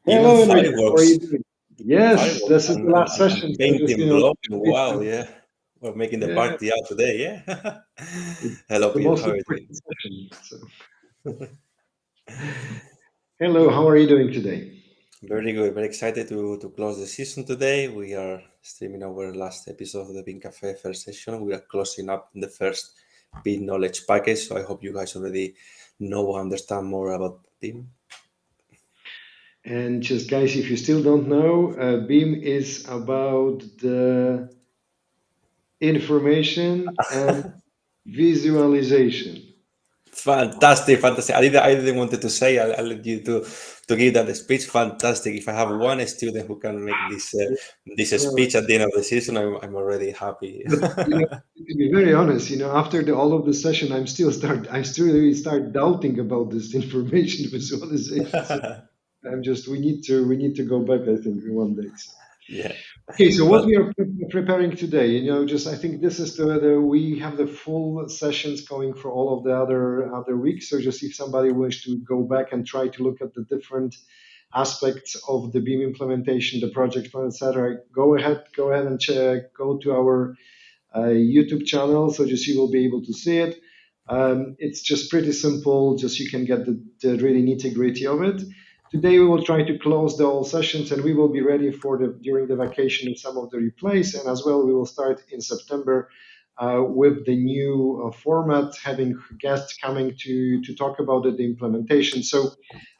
Even Hello, Enrique. How are fireworks, you doing? Yes, fireworks this is the last session. and So just, painting you blowing. know, Wow, yeah. We're making the yeah, party out today, yeah. it's Hello, the Peter. most How are you doing? important session. So, hello, how are you doing today? Very good. Very excited to close the season today. We are streaming our last episode of the BIM Cafe first session. We are closing up the first BIM knowledge package. So I hope you guys already know or understand more about BIM. And just, guys, if you still don't know, BIM is about the information and visualization. Fantastic, fantastic. I didn't wanted to say. I'll let you to give that speech. Fantastic. If I have one student who can make this Yeah. speech at the end of the season, I'm already happy. But to be very honest, after all of the session, I still really start doubting about this information visualization. So we need to go back, I think, one day. So. Yeah. Okay, so what Well, we are preparing today, just I think this is we have the full sessions going for all of the other weeks. So just if somebody wishes to go back and try to look at the different aspects of the BIM implementation, the project plan, etc., go ahead and go to our YouTube channel. So just you will be able to see it. It's just pretty simple. Just you can get the really nitty gritty of it. Today we will try to close the all sessions, and we will be ready for during the vacation with some of the replays, and as well we will start in September with the new format, having guests coming to talk about the implementation. So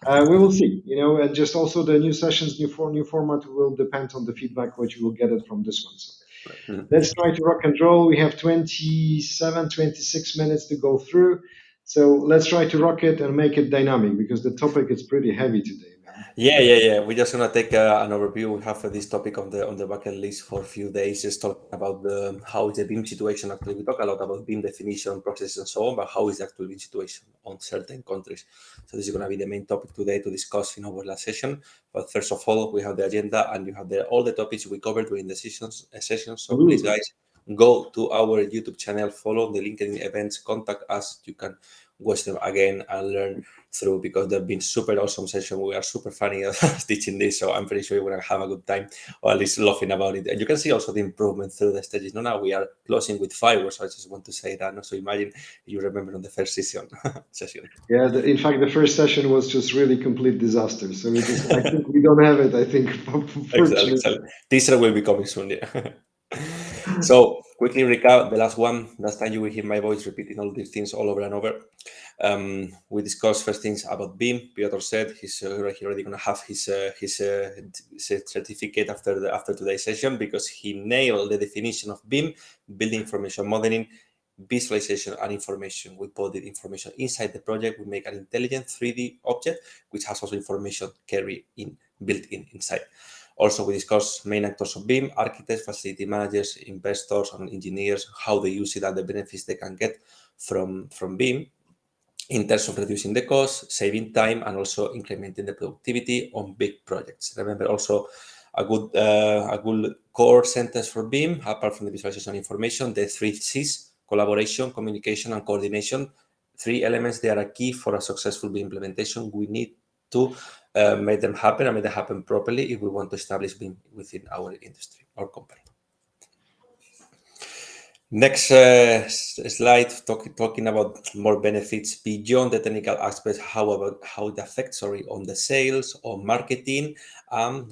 we will see, and just also the new sessions, new format will depend on the feedback which you will get it from this one. So let's try to rock and roll. We have 27, 26 minutes to go through. So let's try to rock it and make it dynamic because the topic is pretty heavy today, man. yeah. We're just gonna take an overview. We have this topic on the bucket list for a few days, just talking about how is the BIM situation. Actually, we talk a lot about BIM definition, process, and so on, but how is the actual BIM situation on certain countries? So this is gonna be the main topic today to discuss in our last session. But first of all, we have the agenda, and you have all the topics we covered during the sessions. So please, Ooh. guys, go to our YouTube channel, follow the LinkedIn events, contact us. You can watch them again and learn through because they've been super awesome session. We are super funny at teaching this, so I'm pretty sure you're gonna have a good time or at least laughing about it. And you can see also the improvement through the stages. No, now we are closing with fireworks. So I just want to say that. No? So imagine you remember on the first session. Yeah, in fact, the first session was just really complete disaster. So I think we don't have it, I think, Exactly, fortunately. exactly. Teaser will be coming soon. Yeah. So quickly recap the last one. Last time you will hear my voice repeating all these things all over and over. We discussed first things about BIM. Piotr said he's already going to have his certificate after today's session because he nailed the definition of BIM: building information modeling, visualization, and information. We put the information inside the project. We make an intelligent 3D object which has also information carried in built inside. Also, we discuss main actors of BIM: architects, facility managers, investors, and engineers, how they use it and the benefits they can get from BIM in terms of reducing the cost, saving time, and also incrementing the productivity on big projects. Remember also a good core sentence for BIM, apart from the visualization and information, the 3 Cs: collaboration, communication, and coordination. 3 elements, they are a key for a successful BIM implementation. We need to make them happen and make them happen properly if we want to establish BIM within our industry or company. Next slide, talking about more benefits beyond the technical aspects. How it affects, on the sales or marketing.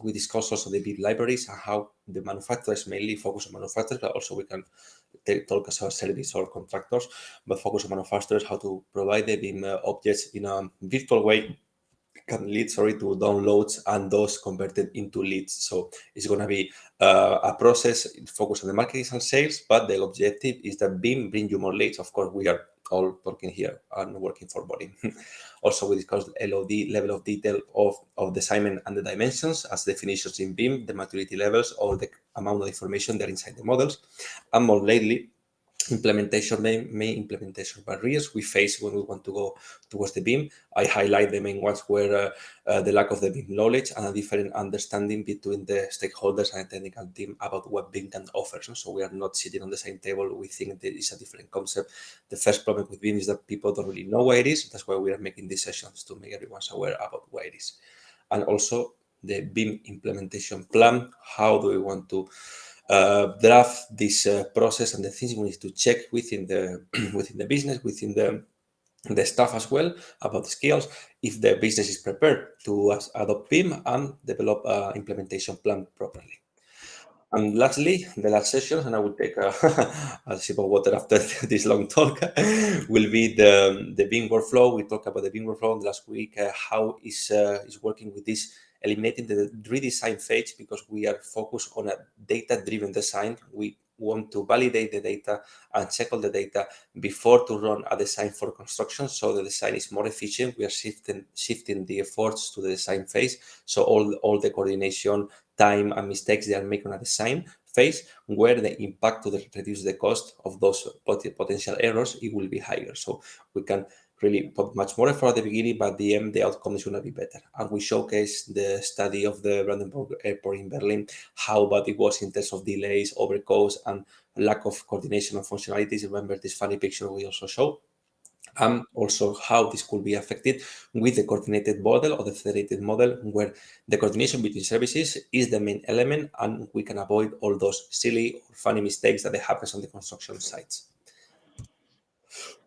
We discuss also the big libraries and how the manufacturers mainly focus on manufacturers, but also we can talk as a service or contractors, but focus on manufacturers, how to provide the BIM objects in a virtual way can lead to downloads and those converted into leads. So it's going to be a process focused on the marketing and sales, but the objective is that BIM bring you more leads. Of course, we are all talking here and working for body. Also, we discussed LOD, level of detail of the assignment and the dimensions as definitions in BIM, the maturity levels or the amount of information that are inside the models. And more lately, main implementation barriers we face when we want to go towards the BIM. I highlight the main ones where the lack of the BIM knowledge and a different understanding between the stakeholders and the technical team about what BIM can offer. So we are not sitting on the same table. We think there is a different concept. The first problem with BIM is that people don't really know where it is. That's why we are making these sessions, to make everyone aware about where it is. And also the BIM implementation plan. How do we want to draft this process, and the things we need to check within the within the business, within the staff as well, about the skills, if the business is prepared to adopt BIM and develop an implementation plan properly. And lastly, the last session, and I will take a sip of water after this long talk, will be the BIM workflow. We talked about the BIM workflow last week, how is working with this, eliminating the redesign phase, because we are focused on a data-driven design. We want to validate the data and check all the data before to run a design for construction, so the design is more efficient. We are shifting the efforts to the design phase, so all the coordination, time, and mistakes they are making on a design phase, where the impact to reduce the cost of those potential errors, it will be higher. So we can really put much more effort at the beginning, but at the end, the outcome is going to be better. And we showcase the study of the Brandenburg Airport in Berlin, how bad it was in terms of delays, overcosts, and lack of coordination and functionalities. Remember this funny picture we also show? And also how this could be affected with the coordinated model or the federated model, where the coordination between services is the main element, and we can avoid all those silly or funny mistakes that happens on the construction sites.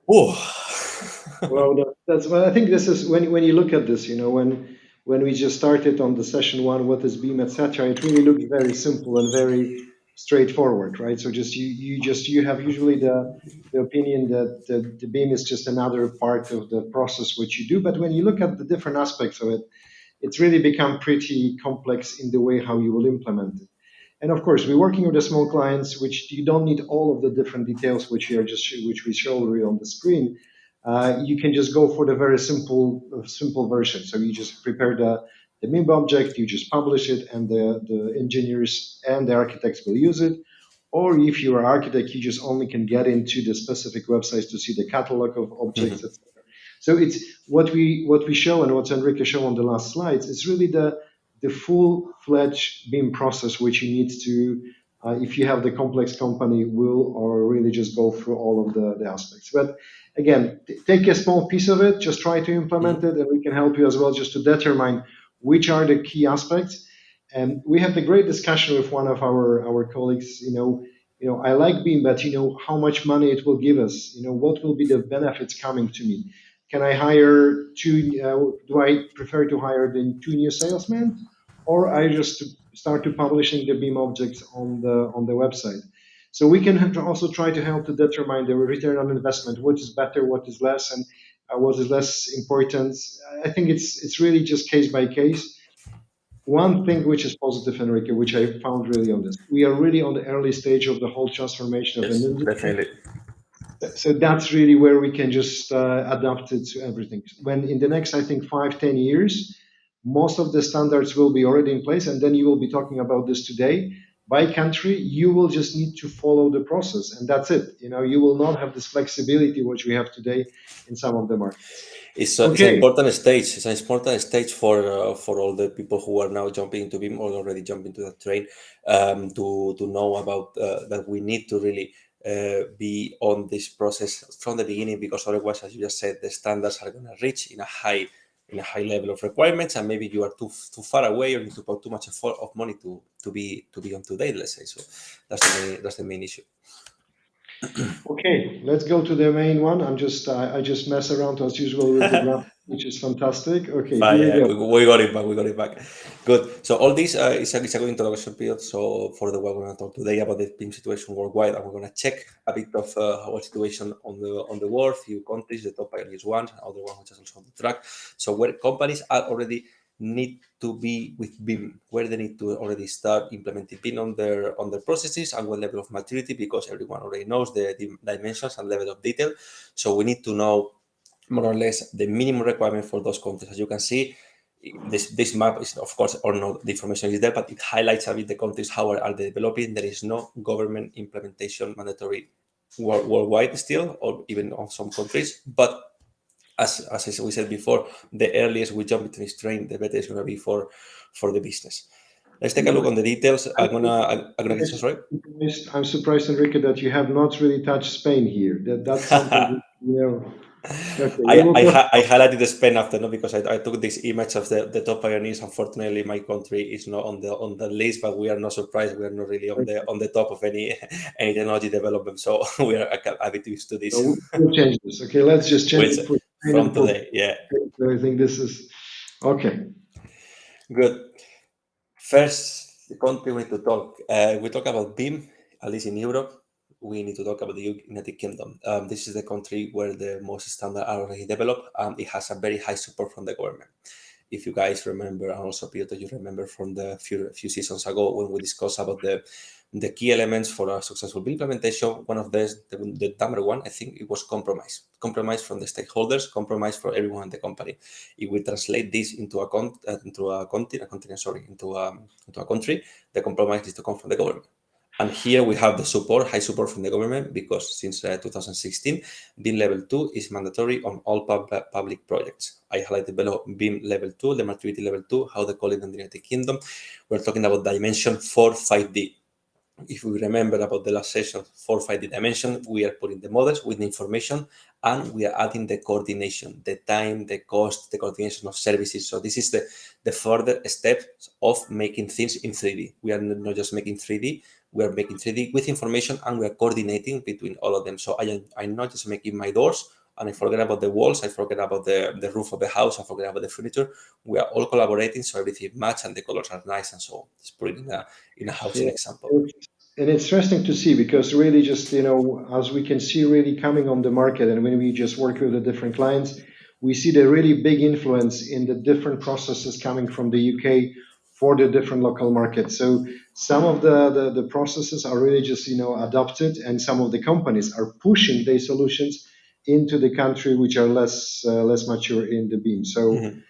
Oh, Well, that's well. I think this is when you look at this, when we just started on the session one, what is BIM, etc. It really looks very simple and very straightforward, right? So just you have usually the opinion that the BIM is just another part of the process which you do, but when you look at the different aspects of it, it's really become pretty complex in the way how you will implement it. And of course, we're working with the small clients, which you don't need all of the different details which we show really on the screen. You can just go for the very simple version. So you just prepare the MIB object, you just publish it, and the engineers and the architects will use it. Or if you're an architect, you just only can get into the specific websites to see the catalog of objects, etc. So it's what we show and what Enrique showed on the last slides. It's really the full-fledged BIM process which you need to, if you have the complex company, will or really just go through all of the aspects. But again, take a small piece of it, just try to implement it, and we can help you as well just to determine which are the key aspects. And we had the great discussion with one of our colleagues. I like BIM, but how much money it will give us. What will be the benefits coming to me? Can I hire two? Do I prefer to hire the two new salesmen, or I just start to publishing the BIM objects on the website? So we can also try to help to determine the return on investment. What is better, what is less, and what is less important. I think it's really just case by case. One thing which is positive, Enrique, which I found really on this, we are really on the early stage of the whole transformation of an yes, industry. definitely. So that's really where we can just adapt it to everything. When in the next, I think, 5-10 years, most of the standards will be already in place, and then you will be talking about this today. By country, you will just need to follow the process, and that's it. You will not have this flexibility which we have today in some of the markets. It's an Okay. important stage. It's an important stage for all the people who are now jumping into BIM or already jumping to that train, to know about that we need to really be on this process from the beginning, because otherwise, as you just said, the standards are going to reach in a high level of requirements, and maybe you are too far away, or need to put too much effort of money to be on to date. Let's say so. That's the main issue. Okay, let's go to the main one. I just mess around as usual with the graph, which is fantastic. Okay, But here we yeah, go. we got it back. We got it back. Good. So all this is a good introduction period. So for the what we're going to talk today about the BIM situation worldwide, and we're going to check a bit of our situation on the world, few countries, the top pioneers ones, other one which is also on the track. So where companies are already need to be with BIM, where they need to already start implementing BIM on their processes, and what level of maturity, because everyone already knows the dimensions and level of detail. So we need to know more or less the minimum requirement for those countries. As you can see, this map is, of course, or no, the information is there, but it highlights a bit the countries, how are they developing. There is no government implementation mandatory worldwide still, or even on some countries. But as we said before, the earliest we jump into this train, the better it's going to be for the business. Let's take a look on the details. I'm gonna get sorry. I'm surprised, Enrique, that you have not really touched Spain here. That's something. Okay, we will talk. I highlighted the Spain after, no, because I took this image of the top pioneers. Unfortunately, my country is not on the list, but we are not surprised. We are not really on the top of any any technology development, so we are a bit used to this. We'll change this. Okay, let's just change Which it for Spain from and for. today, yeah, So I think this is okay. good. First, the country we need to talk. We talk about BIM, at least in Europe. We need to talk about the United Kingdom. This is the country where the most standards are already developed. It has a very high support from the government. If you guys remember, and also Piotr, you remember from the few seasons ago when we discussed about the key elements for a successful BIM implementation, one of the number one, I think it was compromise from the stakeholders, compromise for everyone in the company. If we translate this into a country, the compromise is to come from the government. And here we have the support, high support from the government, because since 2016, BIM Level 2 is mandatory on all public projects. I highlighted below BIM Level 2, the maturity Level 2, how they call it in the United Kingdom. We're talking about dimension 4, 5D. If we remember about the last session, 4, 5D dimension, we are putting the models with the information, and we are adding the coordination, the time, the cost, the coordination of services. So this is the further step of making things in 3D. We are not just making 3D, we are making 3D with information, and we are coordinating between all of them. So I'm not just making my doors, and I forget about the walls, I forget about the roof of the house, I forget about the furniture. We are all collaborating, so everything matches and the colors are nice and so on. Let's put it in a housing Yeah, example. and it's interesting to see because really just, as we can see really coming on the market and when we just work with the different clients, we see the really big influence in the different processes coming from the UK for the different local markets. So some of the processes are really just, adopted, and some of the companies are pushing their solutions into the country which are less mature in the beam. So Mhm.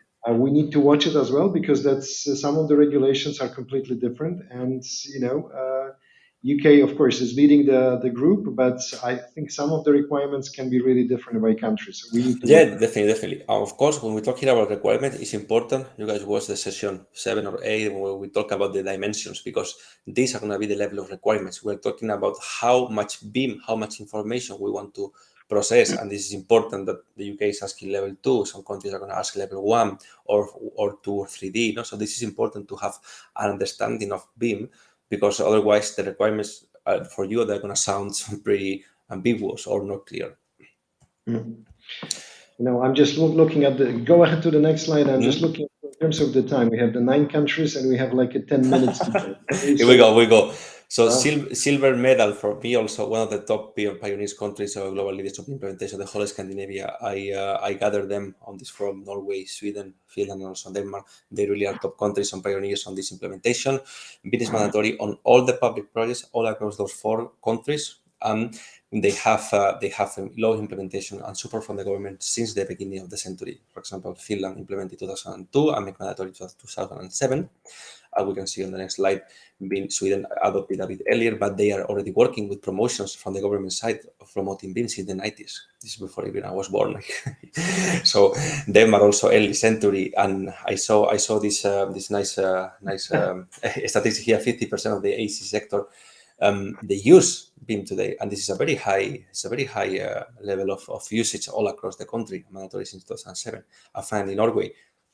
we need to watch it as well because that's some of the regulations are completely different, and UK of course is leading the group, but I think some of the requirements can be really different by country, so we need to Yeah, look. definitely. Of course, when we're talking about requirement, it's important you guys watch the session 7 or 8 where we talk about the dimensions, because these are going to be the level of requirements. We're talking about how much BIM, how much information we want to process, and this is important that the UK is asking level 2. Some countries are going to ask level 1 or 2 or 3D. No? So this is important to have an understanding of BIM, because otherwise the requirements for you they're going to sound pretty ambiguous or not clear. Mhm. I'm just looking at the. Go ahead to the next slide. I'm just Mm? looking in terms of the time. We have the 9 countries, and we have like a 10 minutes to go. Okay, Here we so go. We go. So uh, silver medal for me, also one of the top pioneers countries of global leadership implementation, the whole Scandinavia. I gather them on this from Norway, Sweden, Finland, and also Denmark. They really are top countries and pioneers on this implementation. BIM is mandatory on all the public projects, all across those 4 countries. They have a low implementation and support from the government since the beginning of the century. For example, Finland implemented 2002 and made mandatory 2007. We can see on the next slide, Sweden adopted a bit earlier, but they are already working with promotions from the government side of promoting BIM in the 90s. This is before even I was born. So Denmark also early century, and I saw this nice statistic here. 50% of the AC sector they use BIM today, and this is a very high level of usage all across the country, mandatory since 2007. I find in Norway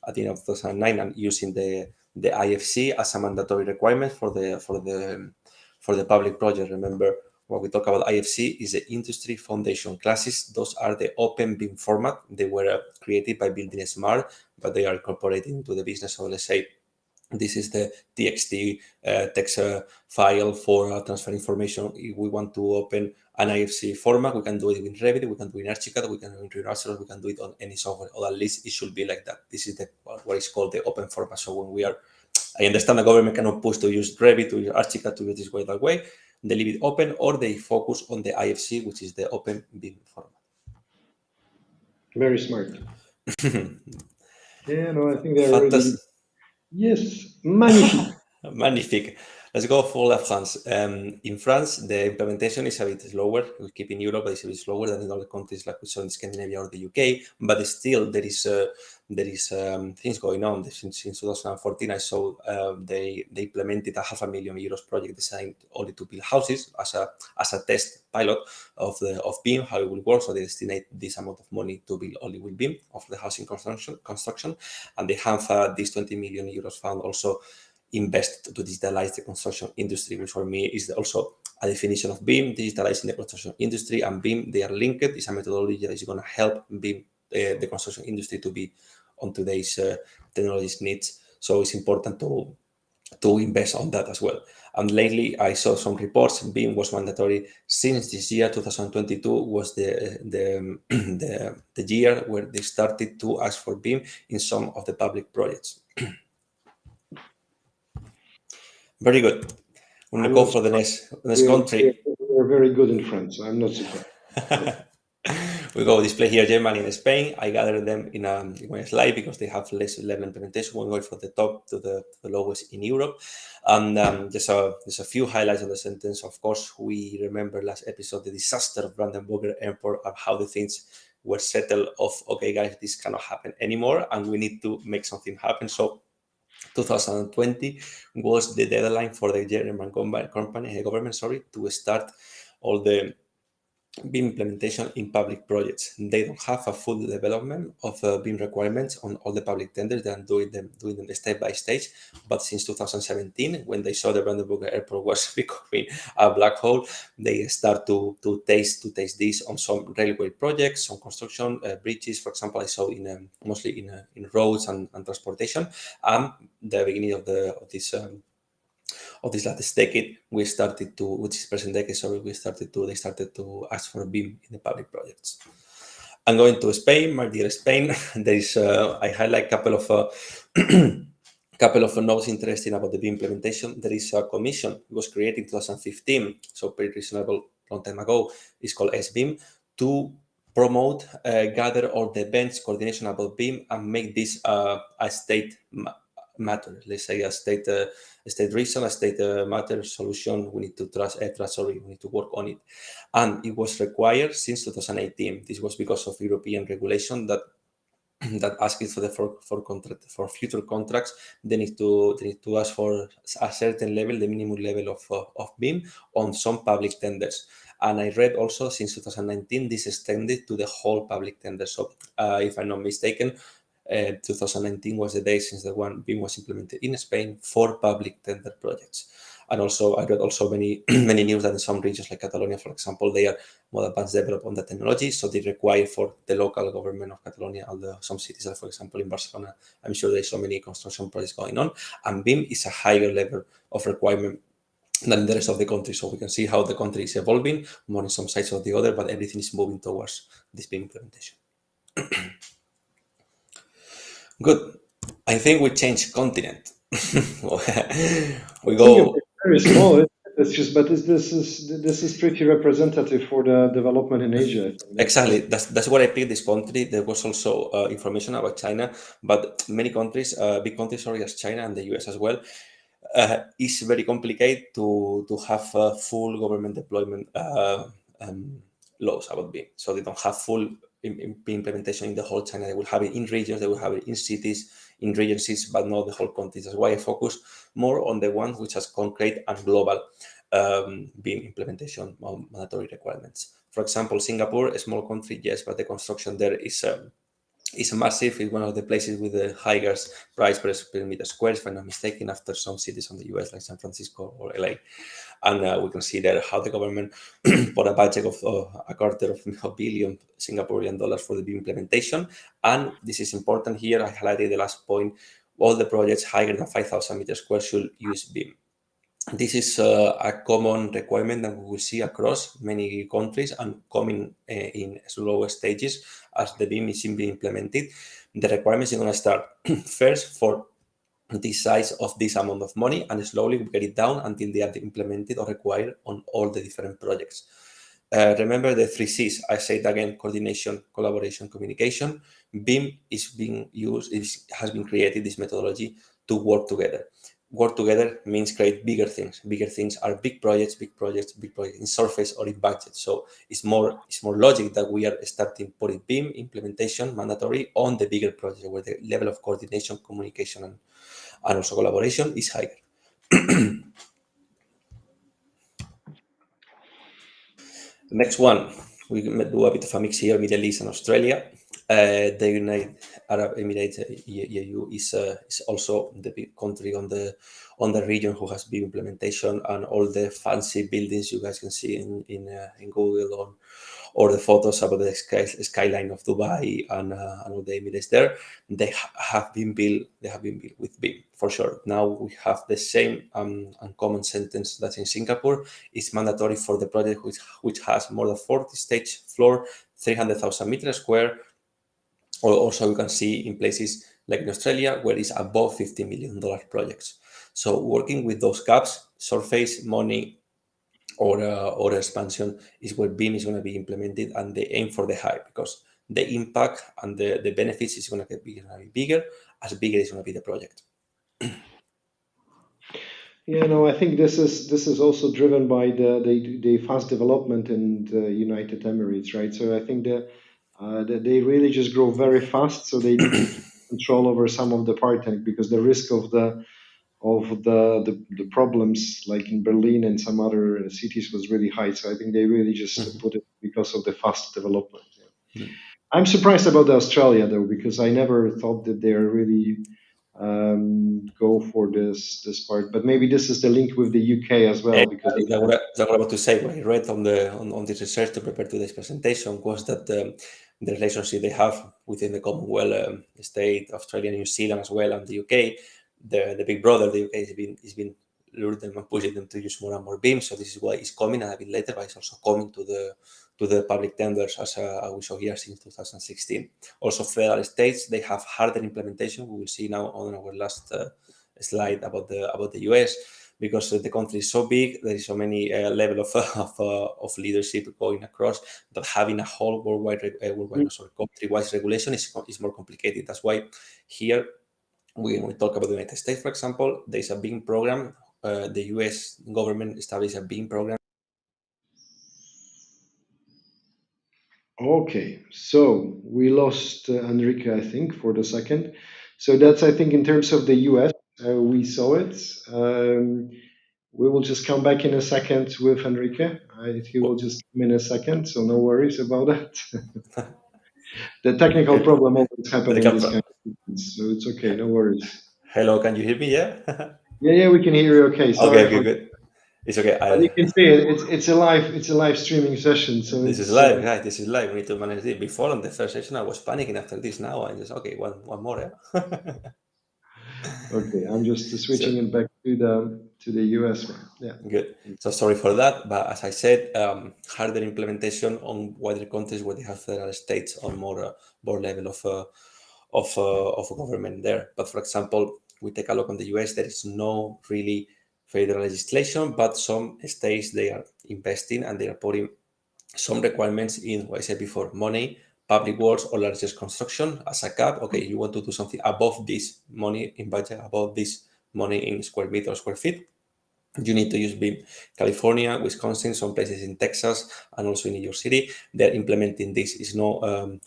at the end of 2009 and using the IFC as a mandatory requirement for the public project. Remember, what we talk about IFC is the industry foundation classes. Those are the open BIM format. They were created by Building Smart, but they are incorporated into the business. So let's say this is the TXT text file for transfer information. If we want to open an IFC format, we can do it in Revit, we can do it in Archicad, we can do it in Rhino, we can do it on any software, or at least it should be like that. This is what is called the open format. So when we are, I understand the government cannot push to use Revit, to use Archicad, to use this way, that way. They leave it open, or they focus on the IFC, which is the open BIM format. very smart. Yeah, no, I think they're really Fantastic. yes, magnifique. Magnifique. Let's go for La France. In France, the implementation is a bit slower. We keep in Europe, but it's a bit slower than in other countries like we saw in Scandinavia or the UK. But still, there is things going on. Since 2014, I saw they implemented a €500,000 project designed only to build houses as a test pilot of BIM, how it will work. So they destinate this amount of money to build only with BIM of the housing construction, and they have this €20 million fund also invested to digitalize the construction industry, which for me is also a definition of BIM, digitalizing the construction industry, and BIM, they are linked. It's a methodology that is going to help BIM, the construction industry, to be on today's technologies needs. So it's important to invest on that as well. And lately, I saw some reports. BIM was mandatory since this year. 2022 was the year where they started to ask for BIM in some of the public projects. Very good. I'm going to go for the next country. We're very good in France, so I'm not surprised. We go display here Germany and Spain. I gathered them in one slide because they have less level implementation. We'll go from the top to the lowest in Europe. And there's a few highlights of the sentence. Of course, we remember last episode the disaster of Brandenburger Airport and how the things were settled of, okay, guys, this cannot happen anymore, and we need to make something happen. So 2020 was the deadline for the German government, to start all the BIM implementation in public projects. They don't have a full development of BIM requirements on all the public tenders. They are doing them step by stage. But since 2017, when they saw the Brandenburg Airport was becoming a black hole, they start to taste this on some railway projects, some construction bridges. For example, I saw in mostly in roads and transportation. The beginning of this latest decade, they started to ask for BIM in the public projects. I'm going to Spain, my dear Spain. There is I highlight a couple of notes interesting about the BIM implementation. There is a commission. It was created in 2015, so pretty reasonable, long time ago. It's called SBIM, to promote, gather all the events, coordination about BIM, and make this a state matter. Let's say a state reason, a state matter solution. We need to we need to work on it. And it was required since 2018. This was because of European regulation that asked for future contracts. They need to ask for a certain level, the minimum level of BIM on some public tenders. And I read also since 2019 this extended to the whole public tender. So if I'm not mistaken, 2019 was the day since the one BIM was implemented in Spain for public tender projects. And also, I read also many news that in some regions like Catalonia, for example, they are more advanced developed on the technology, so they require for the local government of Catalonia and some cities, for example, in Barcelona, I'm sure there's so many construction projects going on, and BIM is a higher level of requirement than in the rest of the country. So we can see how the country is evolving, more in some sides or the other, but everything is moving towards this BIM implementation. Good. I think we change continent. We go very small. It's just, but this is pretty representative for the development in Asia. Exactly. That's why I picked this country. There was also information about China, but many countries, big countries, as China and the US as well, it's very complicated to have full government deployment laws about BIM. So they don't have full implementation in the whole China. They will have it in regions, they will have it in cities, in regencies, but not the whole country. That's why I focus more on the ones which has concrete and global BIM implementation mandatory requirements. For example, Singapore, a small country, yes, but the construction there is massive. It's one of the places with the highest price per meter square, if I'm not mistaken, after some cities in the US like San Francisco or LA. And we can see there how the government put a budget of $250 million Singaporean dollars for the BIM implementation. And this is important here. I highlighted the last point. All the projects higher than 5,000 meters square should use BIM. This is a common requirement that we will see across many countries and coming in slower stages as the BIM is being implemented. The requirements are going to start first for this size of this amount of money, and slowly we get it down until they are implemented or required on all the different projects. Remember the 3 C's. I say it again: coordination, collaboration, communication. BIM is being used, has been created, this methodology, to work together. work together means create bigger things. Bigger things are big projects, big projects, big projects in surface or in budget. So it's more logic that we are starting putting BIM implementation mandatory on the bigger projects where the level of coordination, communication, and also collaboration is higher. Next one, we do a bit of a mix here, Middle East and Australia. The United Arab Emirates, UAE, is also the big country on the region who has big implementation, and all the fancy buildings you guys can see in Google or the photos about the skyline of Dubai and all the Emirates there. They have been built. They have been built with BIM for sure. Now we have the same uncommon sentence that's in Singapore. It's mandatory for the project which has more than 40 stage floor, 300,000 meters square. Or also you can see in places like in Australia where it's above $50 million projects. So working with those gaps, surface, money, or expansion is where BIM is going to be implemented, and they aim for the high because the impact and the benefits is going to be bigger. As bigger is going to be the project. Yeah, no, I think this is also driven by the fast development in the United Emirates, right? So I think that they really just grow very fast, so they need to keep control over some of the part because the risk of the problems like in Berlin and some other cities was really high. So I think they really just put it because of the fast development. Yeah. I'm surprised about Australia though, because I never thought that they're really go for this part. But maybe this is the link with the UK as well, because Exactly. That's what I'm about to say. What I read on this research to prepare today's presentation was that the relationship they have within the Commonwealth state, Australia, New Zealand as well, and the UK, the big brother, the UK has been luring them and pushing them to use more and more BIM. So this is why it's coming a bit later, but it's also coming to the public tenders as we saw here since 2016. Also, federal states they have harder implementation. We will see now on our last slide about the US. Because the country is so big, there is so many level of leadership going across that having a whole country-wise regulation is more complicated. That's why here when we talk about the United States, for example, there is a BIM program. The US government established a BIM program. Okay, so we lost Enrique, I think, for the second. So that's, I think, in terms of the US, we saw it. We will just come back in a second with Enrique. He will just come in a second, so no worries about that. The technical problem always happen in this kind of things, so it's okay, no worries. Hello, can you hear me? Yeah. Yeah, we can hear you. Okay, sorry Okay, for. good. It's okay. But you can see it. It's a live streaming session, so This is it's. live, right? This is live. We need to manage it. Before on the first session, I was panicking. After this, now I'm just okay. One more. Yeah. Okay, I'm just So switching it back to the US one. Yeah. good. So sorry for that, but as I said, harder implementation on wider countries where they have federal states on more level of government there. But for example, we take a look on the US. There is no really federal legislation, but some states they are investing and they are putting some requirements in what I said before: money, public works, or largest construction as a cap. Okay, you want to do something above this money in budget, above this money in square meter or square feet, you need to use BIM. California, Wisconsin, some places in Texas, and also in New York City, they're implementing this. It's not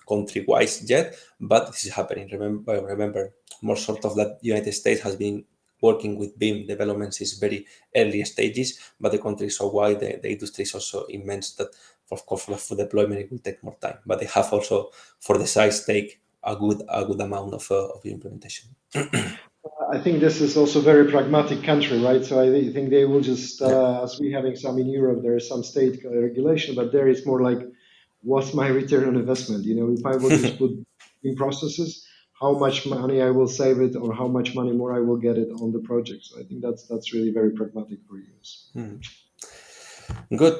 country-wise yet, but this is happening. Remember, more sort of that United States has been working with BIM developments is very early stages, but the country is so wide, the industry is also immense that, of course, for deployment it will take more time. But they have also, for the size, take a good amount of implementation. I think this is also very pragmatic country, right? So I think they will just, Yeah. as we having some in Europe, there is some state regulation, but there it's more like, what's my return on investment? If I will just put in processes, how much money I will save it, or how much money more I will get it on the project. So I think that's really very pragmatic for you. Good.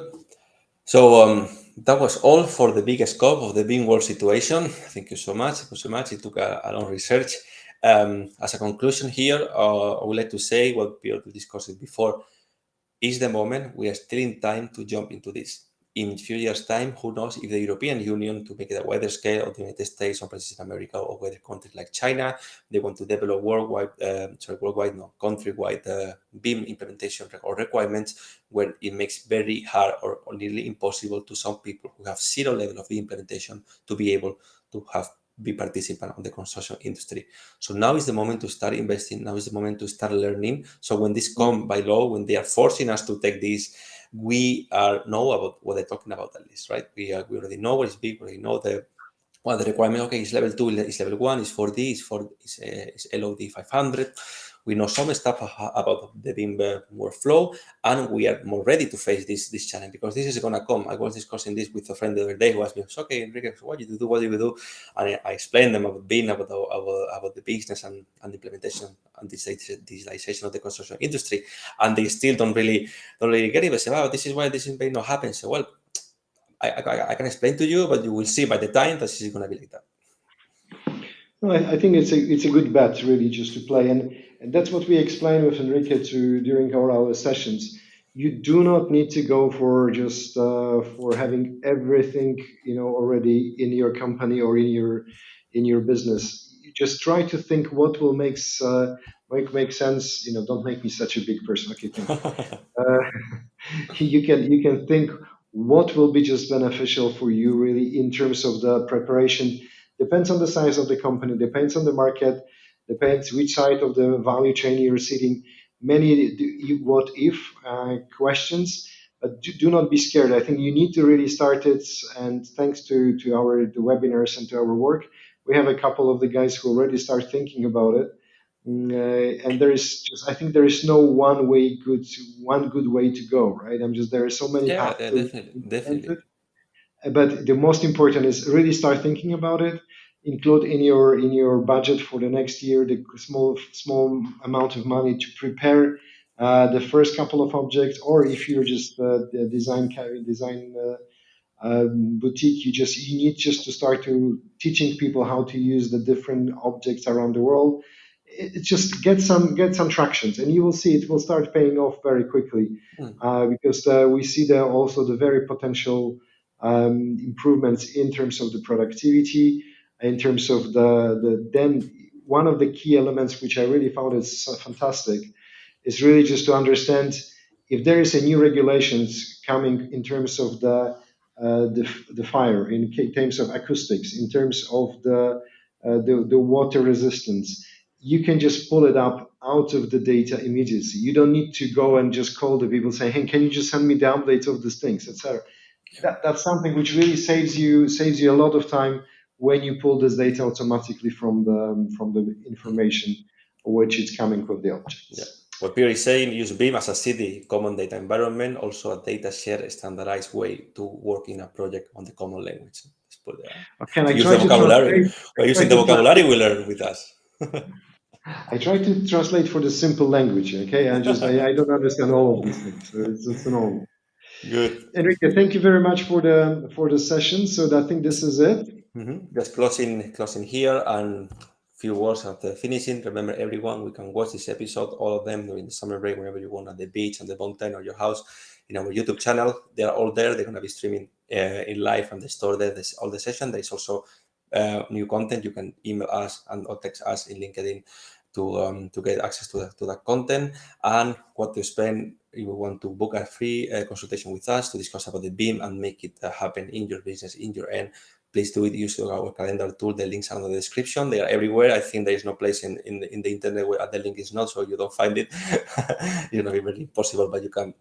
So that was all for the big scope of the BIM world situation. Thank you so much. Thank you so much. It took a long research. As a conclusion here, I would like to say what Piotr discussed before. Is the moment. We are still in time to jump into this. in a few years' time, who knows if the European Union, to make it a wider scale, or the United States, or places in America, or whether countries like China, they want to develop countrywide BIM implementation or requirements, where it makes very hard or nearly impossible to some people who have zero level of implementation to be able to be participant on the construction industry. So now is the moment to start investing. Now is the moment to start learning. So when this come by law, when they are forcing us to take this, we know about what they're talking about at least, right? We already know what is big. We already know the requirement. Okay, is level 2, is level 1, is 4D, is LOD 500. We know some stuff about the BIM workflow, and we are more ready to face this challenge, because this is going to come. I was discussing this with a friend the other day who asked me, okay, Enrique, so what do you do? What do you do? And I explained them about BIM, about the business and implementation and digitalization of the construction industry, and they still don't really get it. They say, "Wow, this is why this may not happen." So, well, I can explain to you, but you will see by the time that this is going to be like that. No, I think it's a good bet really just to play, and that's what we explain with Enrique to during our sessions. You do not need to go for just for having everything already in your company or in your business. You just try to think what will make sense. Don't make me such a big person. Okay, thank you. You can think what will be just beneficial for you really in terms of the preparation. Depends on the size of the company, depends on the market, depends which side of the value chain you're sitting. Many what if questions, but do not be scared. I think you need to really start it, and thanks to our the webinars and to our work, we have a couple of the guys who already start thinking about it. And I think there is no one good way to go, right? There are so many Yeah, paths yeah, to implement definitely. it. But the most important is really start thinking about it. Include in your budget for the next year the small amount of money to prepare the first couple of objects, or if you're just the design boutique, you need just to start to teaching people how to use the different objects around the world. It just get some tractions, and you will see it will start paying off very quickly, Mm. because we see also the very potential improvements in terms of the productivity, in terms of the then one of the key elements which I really found is so fantastic is really just to understand if there is a new regulations coming in terms of the fire, in terms of acoustics, in terms of the water resistance. You can just pull it up out of the data immediately. You don't need to go and just call the people saying, "Hey, can you just send me the updates of these things, etc." That's something which really saves you a lot of time when you pull this data automatically from the information which is coming with the Yeah. objects. What Pierre is saying, use BIM as a city common data environment, also a data share standardized way to work in a project on the common language. Let's put Can to I use try the to vocabulary. translate? I We're try using the to vocabulary translate. we learn with us. I try to translate for the simple language. Okay, I don't understand all of these things, so it's normal. Good. Enrique, thank you very much for the session. So I think this is it. Just closing here, and few words after finishing. Remember, everyone, we can watch this episode, all of them, during the summer break, whenever you want, at the beach, on the mountain, or your house, in our YouTube channel. They are all there. They're going to be streaming in live, and they store there all the session. There is also new content. You can email us or text us in LinkedIn to get access to that content, and what to spend if you want to book a free consultation with us to discuss about the BIM and make it happen in your business, in your end. Please do it using our calendar tool. The links are in the description. They are everywhere. I think there is no place in the internet where the link is not, so you don't find it. It's not very impossible, but you can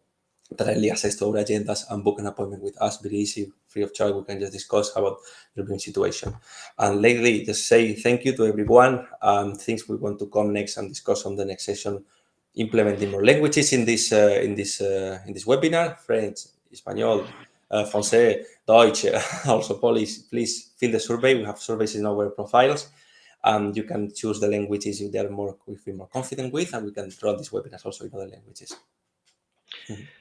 directly access to our agendas and book an appointment with us. Very easy, free of charge. We can just discuss about your current situation. And lately, just say thank you to everyone. Things we want to come next and discuss on the next session. Implementing more languages in this webinar: French, Espanol, Francais, Deutsch, also Polish. Please fill the survey. We have surveys in our profiles. You can choose the languages you feel more confident with, and we can run these webinars also in other languages.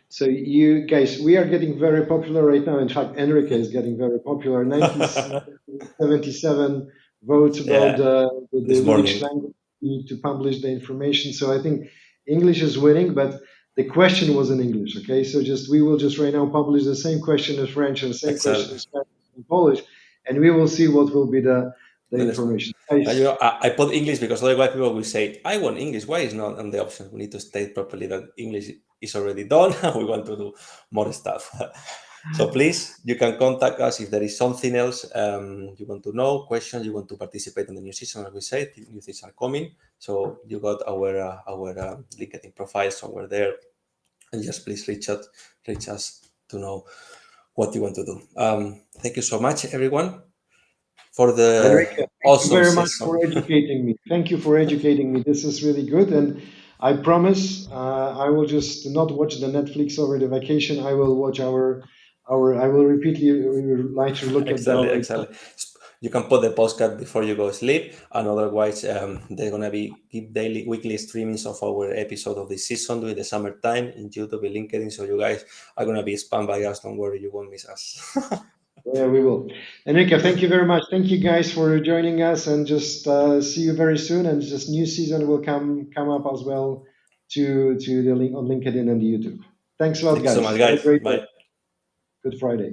So you guys, we are getting very popular right now. In fact, Enrique is getting very popular. 1977 votes about Yeah, this which morning. language you need to publish the information. So I think English is winning, but The question was in English. Okay, so just we will just right now publish the same question in French and the same question in Excellent. Spanish and Polish, and we will see what will be the The next one. information. Guys, I put English because otherwise people will say, I want English. Why is not on the option? We need to state properly that English is already done and we want to do more stuff. So please, you can contact us if there is something else you want to know, questions, you want to participate in the new season. As we said, new things are coming. So you got our LinkedIn profile somewhere there, and just please reach us to know what you want to do. Thank you so much, everyone, for the Enrique, thank you awesome very much session. for educating me. Thank you for educating me. This is really good, and I promise I will just not watch the Netflix over the vacation. I will watch our. I will repeatedly like to look at Exactly, our. exactly. You can put the postcard before you go sleep, and otherwise, they're gonna be keep daily, weekly streamings of our episode of this season during the summertime in YouTube and LinkedIn. So you guys are gonna be spammed by us. Don't worry, you won't miss us. Yeah, we will. Enrique, thank you very much. Thank you guys for joining us, and just see you very soon. And just new season will come up as well to the link on LinkedIn and the YouTube. Thanks a lot, Thanks so guys. much, Have a guys. great day. Bye. Good Friday.